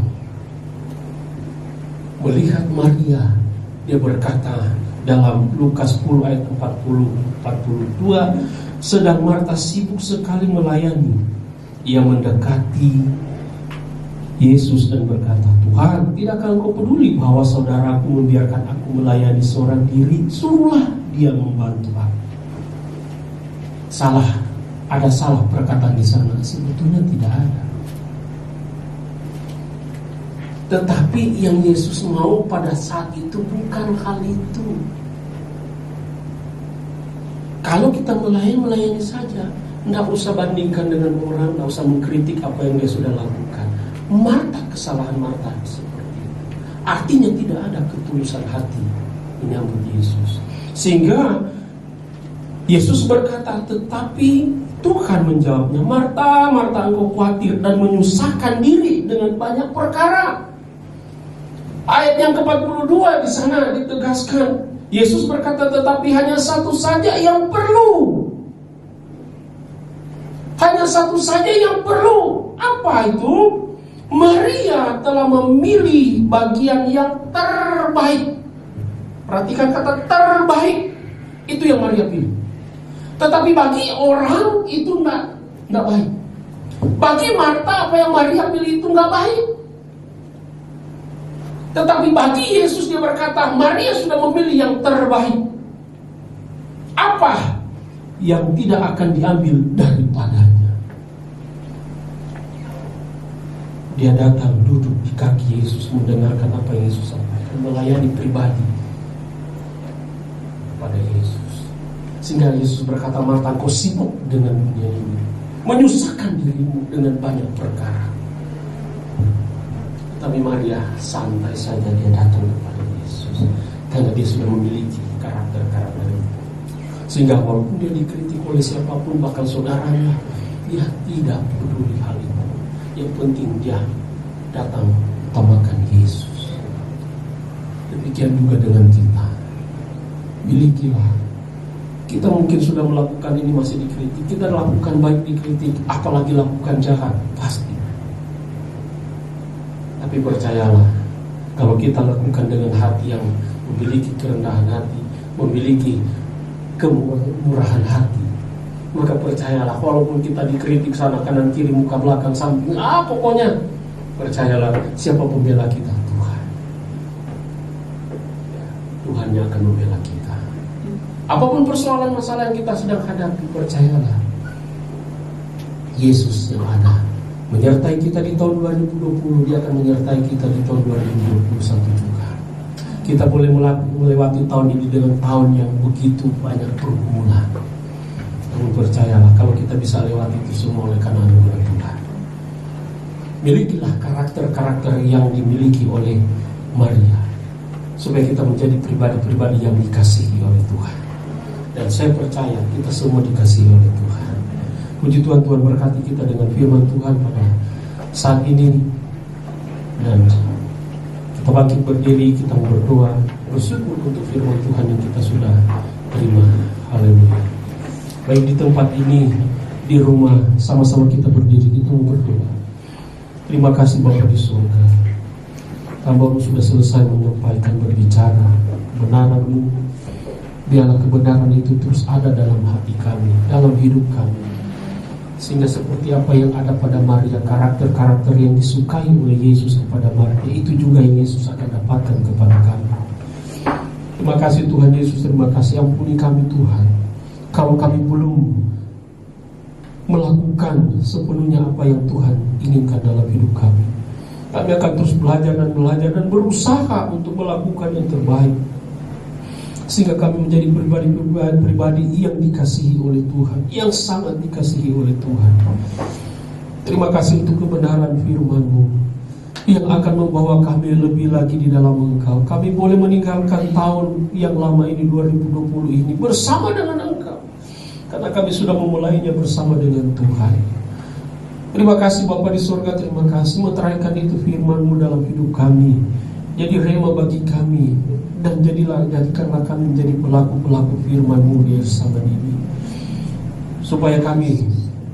Speaker 2: melihat Maria. Dia berkata dalam Lukas 10 ayat 40-42, sedang Marta sibuk sekali melayani, ia mendekati Yesus dan berkata, Tuhan, tidakkah engkau peduli bahwa saudaraku membiarkan aku melayani seorang diri? Suruhlah dia membantu aku. Ada salah perkataan di sana? Sebetulnya tidak ada. Tetapi yang Yesus mau pada saat itu bukan hal itu. Kalau kita melayani saja, tidak usah bandingkan dengan orang, tidak usah mengkritik apa yang dia sudah lakukan. Kesalahan Marta seperti itu. Artinya tidak ada ketulusan hati menyambut Yesus. Sehingga Yesus berkata, tetapi Tuhan menjawabnya, Marta, Marta, engkau khawatir dan menyusahkan diri dengan banyak perkara. Ayat yang ke-42 di sana ditegaskan, Yesus berkata, tetapi hanya satu saja yang perlu. Hanya satu saja yang perlu. Apa itu? Maria telah memilih bagian yang terbaik. Perhatikan kata terbaik. Itu yang Maria pilih. Tetapi bagi orang itu enggak baik. Bagi Marta apa yang Maria pilih itu enggak baik. Tetapi bagi Yesus dia berkata, Maria sudah memilih yang terbaik. Apa yang tidak akan diambil daripadanya? Dia datang duduk di kaki Yesus, mendengarkan apa yang Yesus sampaikan, melayani pribadi pada Yesus. Sehingga Yesus berkata, Marta, kau sibuk dengan dunia ini, menyusahkan dirimu dengan banyak perkara. Tapi Maria santai saja dia datang kepada Yesus, karena dia sudah memiliki karakter-karakter itu. Sehingga walaupun dia dikritik oleh siapapun, bahkan saudaranya, dia tidak peduli hal itu. Yang penting dia datang utamakan Yesus. Demikian juga dengan kita. Milikilah. Kita mungkin sudah melakukan ini masih dikritik. Kita lakukan baik dikritik, apalagi lakukan jahat, pasti. Tapi percayalah, kalau kita lakukan dengan hati yang memiliki kerendahan hati, memiliki kemurahan hati, maka percayalah, walaupun kita dikritik sana kanan kiri muka belakang samping, pokoknya percayalah, siapa pembela kita? Tuhan. Tuhan yang akan membela kita. Apapun persoalan masalah yang kita sedang hadapi, percayalah, Yesus yang ada menyertai kita di tahun 2020, dia akan menyertai kita di tahun 2021 juga. Kita boleh melewati tahun ini dengan tahun yang begitu banyak pergumulan. Namun percayalah, kalau kita bisa lewati itu semua oleh karena anugerah Tuhan. Milikilah karakter-karakter yang dimiliki oleh Maria, supaya kita menjadi pribadi-pribadi yang dikasihi oleh Tuhan. Dan saya percaya kita semua dikasihi oleh Tuhan. Puji Tuhan, Tuhan berkati kita dengan firman Tuhan pada saat ini. Dan kita bangkit berdiri, kita berdoa, bersyukur untuk firman Tuhan yang kita sudah terima. Haleluya. Baik di tempat ini, di rumah, sama-sama kita berdiri, kita mau berdoa. Terima kasih Bapa di surga. Hamba-Mu sudah selesai menyampaikan, berbicara kebenaran-Mu. Biarlah kebenaran itu terus ada dalam hati kami, dalam hidup kami. Sehingga seperti apa yang ada pada Maria, karakter-karakter yang disukai oleh Yesus kepada Maria, itu juga yang Yesus akan dapatkan kepada kami. Terima kasih Tuhan Yesus, terima kasih, ampuni kami Tuhan kalau kami belum melakukan sepenuhnya apa yang Tuhan inginkan dalam hidup kami. Kami akan terus belajar dan berusaha untuk melakukan yang terbaik, sehingga kami menjadi pribadi yang dikasihi oleh Tuhan, yang sangat dikasihi oleh Tuhan. Terima kasih untuk kebenaran firman-Mu yang akan membawa kami lebih lagi di dalam Engkau. Kami boleh meninggalkan tahun yang lama ini, 2020 ini, bersama dengan Engkau, karena kami sudah memulainya bersama dengan Tuhan. Terima kasih Bapa di surga, terima kasih meteraikan itu firman-Mu dalam hidup kami, jadi rema bagi kami. Dan jadikanlah kami menjadi pelaku-pelaku firman-Mu di zaman ini, supaya kami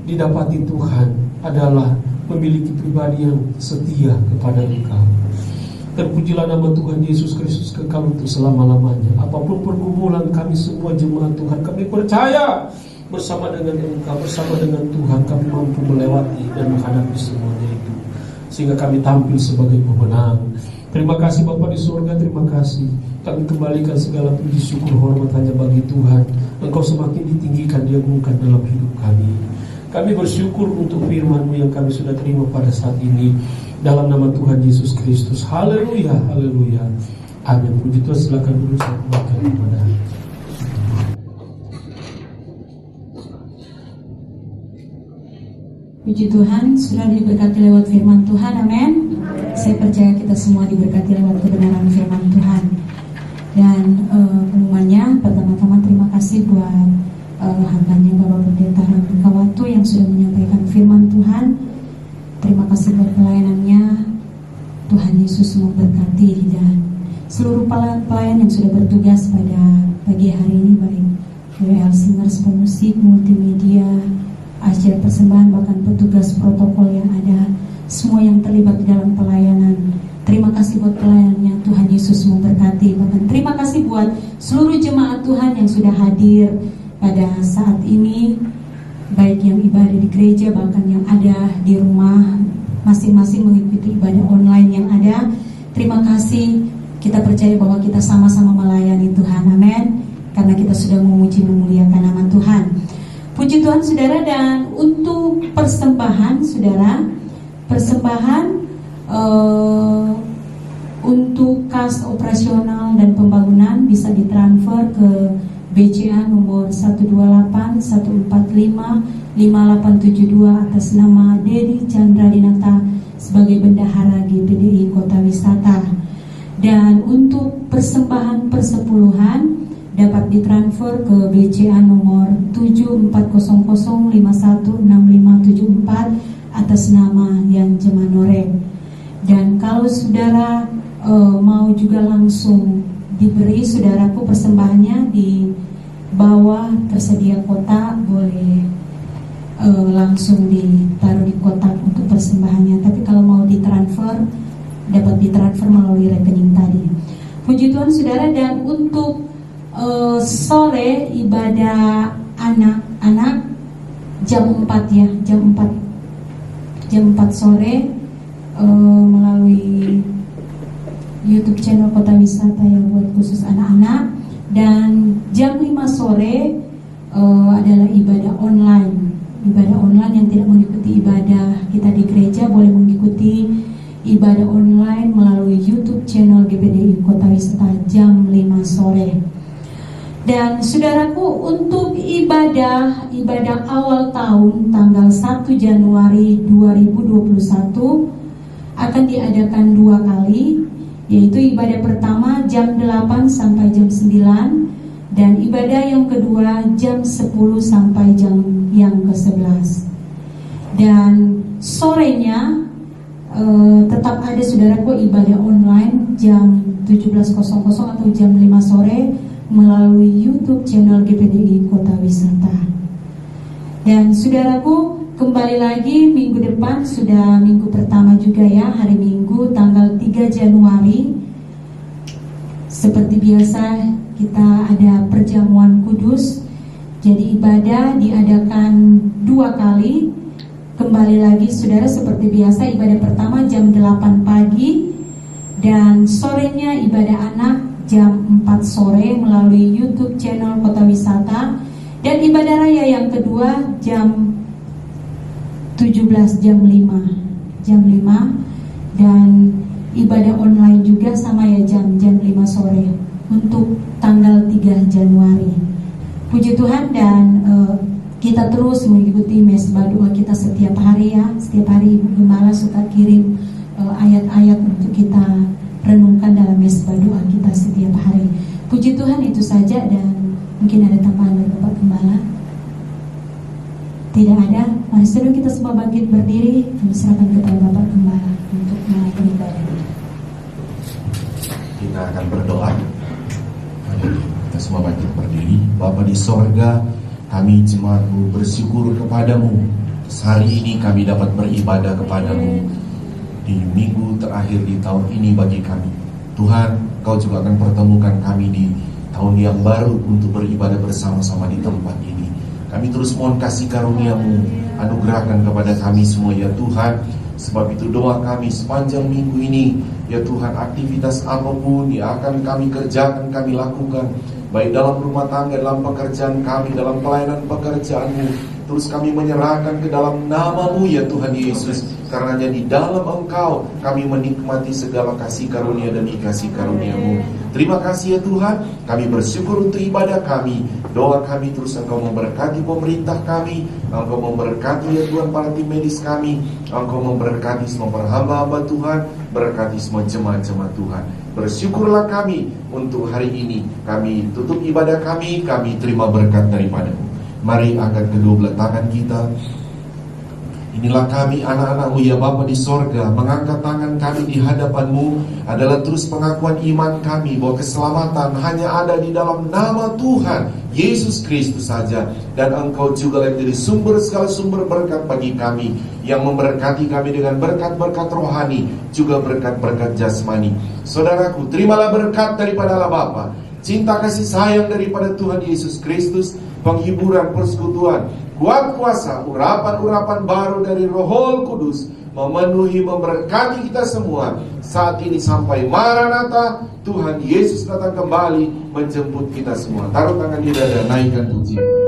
Speaker 2: didapati Tuhan adalah memiliki pribadi yang setia kepada Engkau. Terpujilah nama Tuhan Yesus Kristus kekal untuk selama-lamanya. Apapun pergumulan kami semua jemaat Tuhan, kami percaya bersama dengan Engkau, bersama dengan Tuhan, kami mampu melewati dan menghadapi semuanya itu, sehingga kami tampil sebagai pemenang. Terima kasih Bapa di surga, terima kasih. Kami kembalikan segala puji syukur hormat hanya bagi Tuhan. Engkau semakin ditinggikan, diagungkan dalam hidup kami. Kami bersyukur untuk firman-Mu yang kami sudah terima pada saat ini, dalam nama Tuhan Yesus Kristus. Haleluya, haleluya. Amin. Puji Tuhan, silakan dulu saya kembalikan kepada
Speaker 1: Puji Tuhan, sudah diberkati lewat firman Tuhan, amin. Saya percaya kita semua diberkati lewat kebenaran firman Tuhan. Dan pengumumannya, pertama-tama terima kasih buat hambanya Bapak Pendeta Ramli Kawatu yang sudah menyampaikan firman Tuhan. Terima kasih buat pelayanannya. Tuhan Yesus memberkati, dan seluruh pelayan yang sudah bertugas pada pagi hari ini, baik WL Singers, pemusik, multimedia, kasir persembahan, bahkan petugas protokol yang ada, semua yang terlibat di dalam pelayanan. Terima kasih buat pelayanannya, Tuhan Yesus memberkati. Bahkan terima kasih buat seluruh jemaat Tuhan yang sudah hadir pada saat ini, baik yang ibadah di gereja, bahkan yang ada di rumah masing-masing mengikuti ibadah online yang ada. Terima kasih, kita percaya bahwa kita sama-sama melayani Tuhan, amin. Karena kita sudah memuji memuliakan nama Tuhan. Puji Tuhan saudara. Dan untuk persembahan saudara, persembahan untuk kas operasional dan pembangunan bisa ditransfer ke BCA nomor 128-145-5872 atas nama Dedi Chandra Dinata sebagai bendahara GPDI Kota Wisata. Dan untuk persembahan persepuluhan dapat ditransfer ke BCA nomor 7400516574 atas nama Yan Jemanore. Dan kalau saudara mau juga langsung diberi, saudaraku, persembahannya di bawah tersedia kotak, boleh langsung ditaruh di kotak untuk persembahannya. Tapi kalau mau ditransfer, dapat ditransfer melalui rekening tadi. Puji Tuhan saudara. Dan untuk sore ibadah anak-anak jam 4 ya, jam 4 sore melalui YouTube channel Kota Wisata yang buat khusus anak-anak. Dan jam 5 sore adalah ibadah online. Ibadah online yang tidak mengikuti ibadah kita di gereja boleh mengikuti ibadah online melalui YouTube channel GPDI Kota Wisata jam 5 sore. Dan saudaraku, untuk ibadah awal tahun tanggal 1 Januari 2021 akan diadakan 2 kali, yaitu ibadah pertama jam 8 sampai jam 9 dan ibadah yang kedua jam 10 sampai jam yang ke-11. Dan sorenya tetap ada saudaraku ibadah online jam 17.00 atau jam 5 sore melalui YouTube channel GPDI Kota Wisata. Dan saudaraku, kembali lagi minggu depan, sudah minggu pertama juga ya, hari Minggu tanggal 3 Januari. Seperti biasa kita ada perjamuan kudus. Jadi ibadah diadakan 2 kali. Kembali lagi saudara, seperti biasa ibadah pertama jam 8 pagi dan sorenya ibadah anak jam 4 sore melalui YouTube channel Kota Wisata. Dan ibadah raya yang kedua jam 17 jam 5 dan ibadah online juga sama ya jam 5 sore untuk tanggal 3 Januari. Puji Tuhan. Dan kita terus mengikuti mesbah doa kita setiap hari ya. Setiap hari Ibu Gembala suka kirim ayat-ayat untuk kita renungkan dalam mesbah doa kita setiap hari. Puji Tuhan, itu saja. Dan mungkin ada tambahan dari Bapak Gembala? Tidak ada. Mari saudara kita semua bangkit berdiri. Kami serahkan kepada Bapak Gembala untuk melayani ibadah.
Speaker 3: Kita akan berdoa. Mari kita semua bangkit berdiri. Bapa di sorga, kami jemaat-Mu bersyukur kepadamu. Hari ini kami dapat beribadah kepadamu di minggu terakhir di tahun ini bagi kami. Tuhan, Kau juga akan pertemukan kami di tahun yang baru untuk beribadah bersama-sama di tempat ini. Kami terus mohon kasih karunia-Mu, anugerahkan kepada kami semua ya Tuhan. Sebab itu doa kami sepanjang minggu ini, ya Tuhan, aktivitas apapun yang akan kami kerjakan, kami lakukan, baik dalam rumah tangga, dalam pekerjaan kami, dalam pelayanan pekerjaan-Mu, terus kami menyerahkan ke dalam nama-Mu ya Tuhan Yesus. Karenanya di dalam Engkau kami menikmati segala kasih karunia dan kasih karunia-Mu. Terima kasih ya Tuhan. Kami bersyukur untuk ibadah kami. Doa kami terus Engkau memberkati pemerintah kami, Engkau memberkati ya Tuhan para tim medis kami, Engkau memberkati semua para hamba-hamba Tuhan, berkati semua jemaat-jemaat Tuhan. Bersyukurlah kami untuk hari ini. Kami tutup ibadah kami terima berkat daripada-Mu. Mari angkat kedua belah tangan kita. Inilah kami anak-anak-Mu ya Bapa di sorga. Mengangkat tangan kami di hadapan-Mu adalah terus pengakuan iman kami bahwa keselamatan hanya ada di dalam nama Tuhan Yesus Kristus saja. Dan Engkau juga yang menjadi sumber segala sumber berkat bagi kami, yang memberkati kami dengan berkat-berkat rohani, juga berkat-berkat jasmani. Saudaraku, terimalah berkat daripada Allah Bapa, cinta kasih sayang daripada Tuhan Yesus Kristus, penghiburan, persekutuan, kuat kuasa, urapan-urapan baru dari Roh Kudus memenuhi, memberkati kita semua saat ini sampai Maranatha, Tuhan Yesus datang kembali menjemput kita semua. Taruh tangan di dada, naikkan puji.